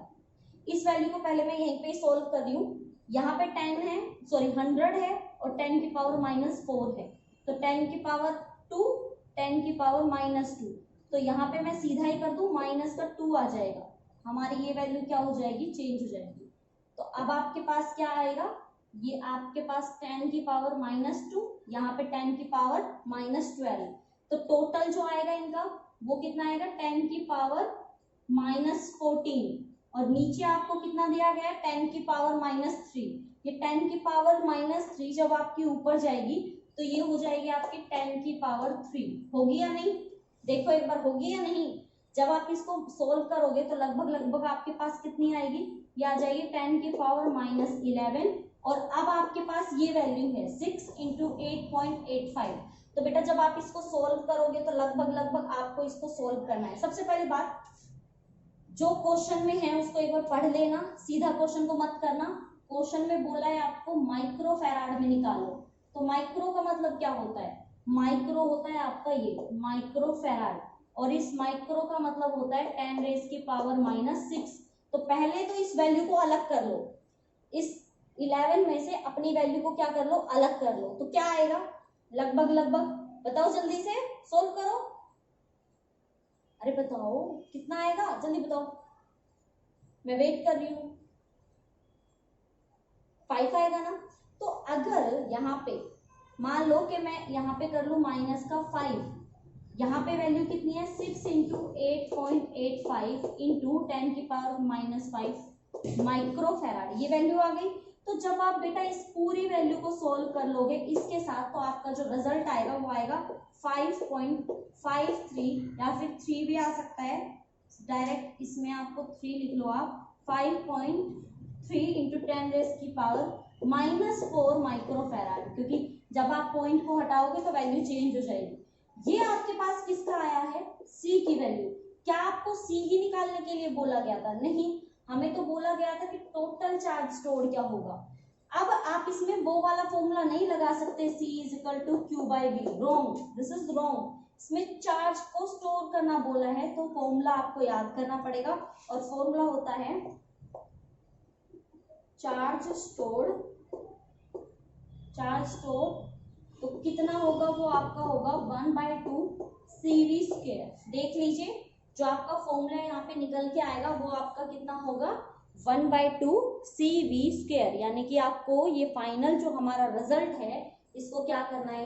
इस वैल्यू को पहले मैं यहीं पे सोल्व कर रही हूँ। यहाँ पे 10 है, सॉरी 100 है और 10 की पावर -4 है, तो 10 की पावर 2, 10 की पावर -2। तो यहाँ पे मैं सीधा ही कर दूं, -2 आ जाएगा, हमारी ये वैल्यू क्या हो जाएगी, चेंज हो जाएगी। तो अब आपके पास क्या आएगा, ये आपके पास 10 की पावर -2, यहाँ पे 10 की पावर -12। तो टोटल जो आएगा इनका वो कितना आएगा, 10 की पावर -14। और नीचे आपको कितना दिया गया है, 10 की पावर -3। ये 10 की पावर -3 जब आपकी ऊपर जाएगी तो ये हो जाएगी आपकी 10 की पावर 3। होगी या नहीं, देखो एक बार होगी या नहीं। जब आप इसको सोल्व करोगे तो लगभग लगभग आपके पास कितनी आएगी, ये आ जाएगी 10 की पावर -11। और अब आपके पास ये वैल्यू है 6 इंटू 8.85। तो बेटा जब आप इसको सोल्व करोगे तो लगभग लगभग आपको इसको सोल्व करना है। सबसे पहली बात, जो क्वेश्चन में है उसको एक बार पढ़ लेना, सीधा क्वेश्चन को मत करना। क्वेश्चन में बोला है आपको माइक्रो फैराड में निकालो। तो माइक्रो का मतलब क्या होता है, माइक्रो होता है आपका ये माइक्रो फैराड, और इस माइक्रो का मतलब होता है 10 रेज़ की पावर -6। तो पहले तो इस वैल्यू को अलग कर लो, इस 11 में से अपनी वैल्यू को क्या कर लो, अलग कर लो। तो क्या आएगा, लगभग लगभग बताओ, जल्दी से सोल्व करो, अरे बताओ कितना आएगा, जल्दी बताओ, मैं वेट कर रही हूँ। 5 आएगा ना। तो अगर यहाँ पे मान लो कि मैं यहाँ पे कर लूँ -5, यहाँ पे वैल्यू कितनी है, 6 इंटू 8.85 इंटू 10 की पावर -5 माइक्रो फैराड, ये वैल्यू आ गई। तो जब आप बेटा इस पूरी वैल्यू को सोल्व कर लोगे इसके साथ, तो आपका जो रिजल्ट आएगा वो आएगा 5.53, या फिर 3 भी आ सकता है, डायरेक्ट इसमें आपको 3 लिख लो आप, 5.3 इंटू 10 रेज़ की पावर -4 माइक्रो फैराड, क्योंकि जब आप पॉइंट को हटाओगे तो वैल्यू चेंज हो जाएगी। ये आपके पास किसका आया है, सी की वैल्यू। क्या आपको सी ही निकालने के लिए बोला गया था, नहीं, हमें तो बोला गया था कि टोटल चार्ज स्टोर क्या होगा। अब आप इसमें वो वाला फॉर्मूला नहीं लगा सकते, C is equal to Q by V, wrong, this is wrong. इसमें चार्ज को स्टोर करना बोला है, तो फॉर्मूला आपको याद करना पड़ेगा, और फॉर्मूला होता है चार्ज स्टोर। तो कितना होगा, वो आपका होगा 1/2 CV स्क्वायर। देख लीजिए जो आपका फॉर्मूला यहाँ पे निकल के आएगा वो आपका कितना होगा, 1/2 CV², यानी कि आपको ये फाइनल जो हमारा रिजल्ट है इसको क्या करना है,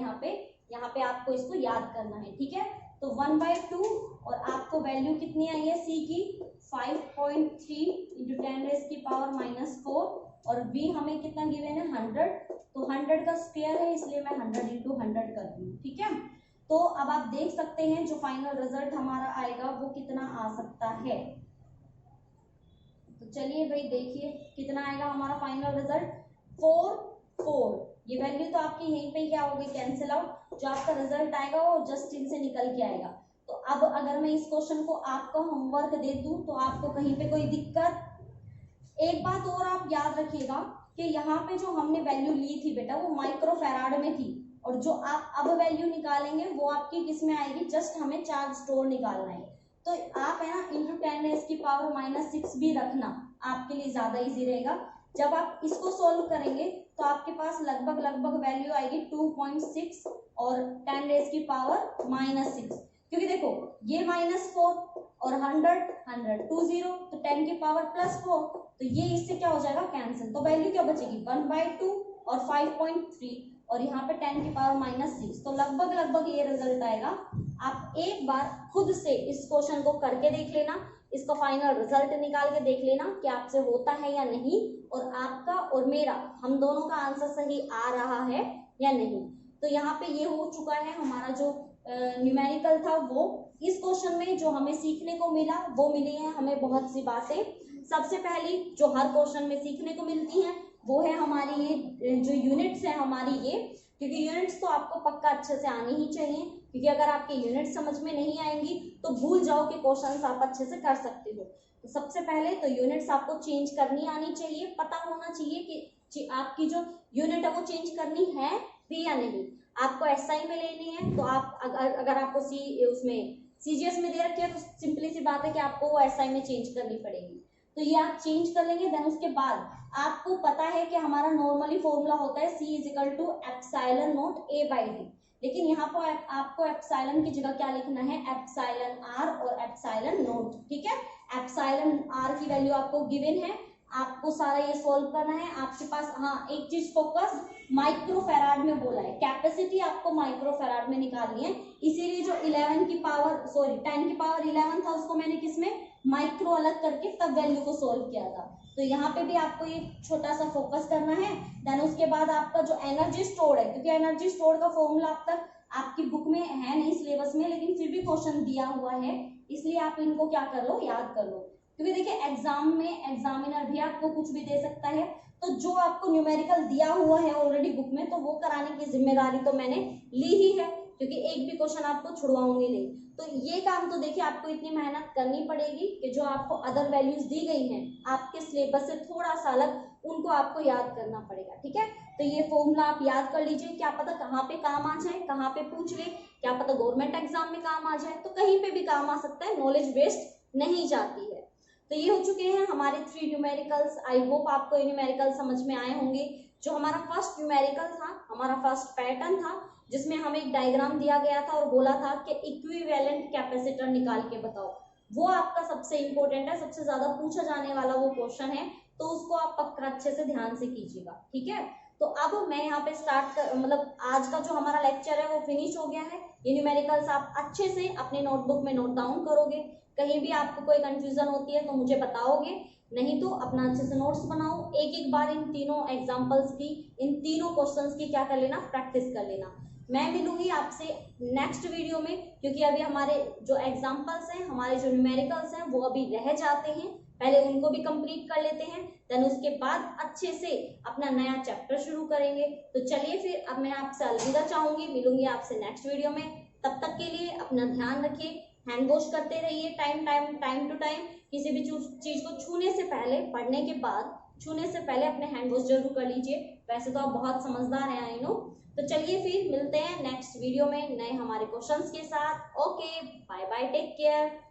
यहाँ पे आपको इसको याद करना है, ठीक है। तो 1/2 और आपको वैल्यू कितनी आई है सी की 5.3 × 10⁻⁻⁴, और v हमें कितना गिवन है 100, तो 100 का स्क्वायर है इसलिए मैं 100 × 100 कर दूँ, ठीक है। तो अब आप देख सकते हैं जो फाइनल रिजल्ट हमारा आएगा वो कितना आ सकता है। तो चलिए भाई देखिए कितना आएगा हमारा फाइनल रिजल्ट 4। ये वैल्यू तो आपकी यहीं पे क्या होगी, कैंसिल आउट, जो आपका रिजल्ट आएगा वो जस्ट इनसे निकल के आएगा। तो अब अगर मैं इस क्वेश्चन को आपका होमवर्क दे दूं तो आपको कहीं पे कोई दिक्कत? एक बात और आप याद रखिएगा कि यहाँ पे जो हमने वैल्यू ली थी बेटा वो माइक्रोफैराड में थी, और जो आप अब वैल्यू निकालेंगे वो आपकी किस में आएगी, जस्ट हमें चार्ज स्टोर निकालना है। तो आप है ना × 10⁻⁻⁶ भी रखना, आपके लिए ज्यादा इजी रहेगा। जब आप इसको सोल्व करेंगे तो आपके पास लगभग वैल्यू आएगी 2.6 और 10⁻⁻⁶, क्योंकि देखो ये -4 और 100 20, तो 10⁻+4, तो ये इससे क्या हो जाएगा कैंसिल, तो वैल्यू क्या बचेगी 1/2 और 5.3 और यहाँ पे 10⁻⁻⁶, तो लगभग ये रिजल्ट आएगा। आप एक बार खुद से इस क्वेश्चन को करके देख लेना, इसका फाइनल रिजल्ट निकाल के देख लेना कि आपसे होता है या नहीं, और आपका और मेरा हम दोनों का आंसर सही आ रहा है या नहीं। तो यहाँ पे ये हो चुका है हमारा जो न्यूमेरिकल था वो। इस क्वेश्चन में जो हमें सीखने को मिला वो मिली है हमें बहुत सी बातें। सबसे पहली जो हर क्वेश्चन में सीखने को मिलती हैं वो है हमारी ये जो यूनिट्स है हमारी ये, क्योंकि यूनिट्स तो आपको पक्का अच्छे से आनी ही चाहिए, क्योंकि अगर आपके यूनिट समझ में नहीं आएंगी तो भूल जाओ कि क्वेश्चंस आप अच्छे से कर सकते हो। तो सबसे पहले तो यूनिट्स आपको चेंज करनी आनी चाहिए, पता होना चाहिए कि आपकी जो यूनिट है वो चेंज करनी है भी या नहीं। आपको एसआई में लेनी है तो आप अगर आपको उसमें सीजीएस में दे रखी है तो सिंपली सी बात है कि आपको वो एसआई में चेंज करनी पड़ेगी, तो ये आप चेंज कर लेंगे। देन उसके बाद आपको पता है कि हमारा नॉर्मली फॉर्मूला होता है C = ε0 A/d, लेकिन यहाँ पर आपको एप्सिलॉन की जगह क्या लिखना है εr और ε0, ठीक है। εr की वैल्यू आपको गिवन है, आपको सारा ये सॉल्व करना है। आपके पास हाँ एक चीज फोकस माइक्रोफैराड में बोला है, कैपेसिटी आपको माइक्रोफैराड में निकालनी है, इसीलिए जो 10⁻11 था उसको मैंने किसमें माइक्रो अलग करके तब वैल्यू को सॉल्व किया था। तो यहाँ पे भी आपको ये छोटा सा फोकस करना है। देन उसके बाद आपका जो एनर्जी स्टोर है, क्योंकि एनर्जी स्टोर का फॉर्मूला अब तक आपकी बुक में है नहीं सिलेबस में, लेकिन फिर भी क्वेश्चन दिया हुआ है, इसलिए आप इनको क्या कर लो याद कर लो, क्योंकि देखिए एग्जाम में एग्जामिनर भी आपको कुछ भी दे सकता है। तो जो आपको न्यूमेरिकल दिया हुआ है ऑलरेडी बुक में तो वो कराने की जिम्मेदारी तो मैंने ली ही है, क्योंकि एक भी क्वेश्चन आपको छुड़वाऊंगी नहीं। तो ये काम तो देखिए आपको इतनी मेहनत करनी पड़ेगी कि जो आपको अदर वैल्यूज दी गई हैं आपके सिलेबस से थोड़ा सा अलग, उनको आपको याद करना पड़ेगा, ठीक है। तो ये फॉर्मूला आप याद कर लीजिए, क्या पता कहाँ पे काम आ जाए, कहाँ पे पूछ ले, क्या पता गवर्नमेंट एग्जाम में काम आ जाए, तो कहीं पे भी काम आ सकता है, नॉलेज वेस्ट नहीं जाती है। तो ये हो चुके हैं हमारे 3 न्यूमेरिकल्स। आई होप आपको ये न्यूमेरिकल समझ में आए होंगे। जो हमारा फर्स्ट न्यूमेरिकल था, हमारा फर्स्ट पैटर्न था, जिसमें हमें एक डायग्राम दिया गया था और बोला था कि इक्विवेलेंट कैपेसिटर निकाल के बताओ, वो आपका सबसे इंपॉर्टेंट है, सबसे ज्यादा पूछा जाने वाला वो क्वेश्चन है, तो उसको आप पक्का अच्छे से ध्यान से कीजिएगा, ठीक है। तो अब मैं यहाँ पे मतलब आज का जो हमारा लेक्चर है वो फिनिश हो गया है। ये न्यूमेरिकल्स आप अच्छे से अपने नोटबुक में नोट डाउन करोगे, कहीं भी आपको कोई कंफ्यूजन होती है तो मुझे बताओगे, नहीं तो अपना अच्छे से नोट्स बनाओ। एक बार इन तीनों एग्जांपल्स की, इन तीनों क्वेश्चंस की क्या कर लेना, प्रैक्टिस कर लेना। मैं मिलूंगी आपसे नेक्स्ट वीडियो में, क्योंकि अभी हमारे जो एग्जांपल्स हैं, हमारे जो न्यूमेरिकल्स हैं वो अभी रह जाते हैं, पहले उनको भी कंप्लीट कर लेते हैं, देन उसके बाद अच्छे से अपना नया चैप्टर शुरू करेंगे। तो चलिए फिर अब मैं आपसे अलविदा चाहूंगी, मिलूंगी आपसे नेक्स्ट वीडियो में। तब तक के लिए अपना ध्यान रखिए, हैंड वॉश करते रहिए टाइम टू टाइम। किसी भी चीज को छूने से पहले, पढ़ने के बाद छूने से पहले अपने हैंड वॉश जरूर कर लीजिए। वैसे तो आप बहुत समझदार हैं, आई नो। तो चलिए फिर मिलते हैं नेक्स्ट वीडियो में नए हमारे क्वेश्चंस के साथ। Okay, bye bye, take care.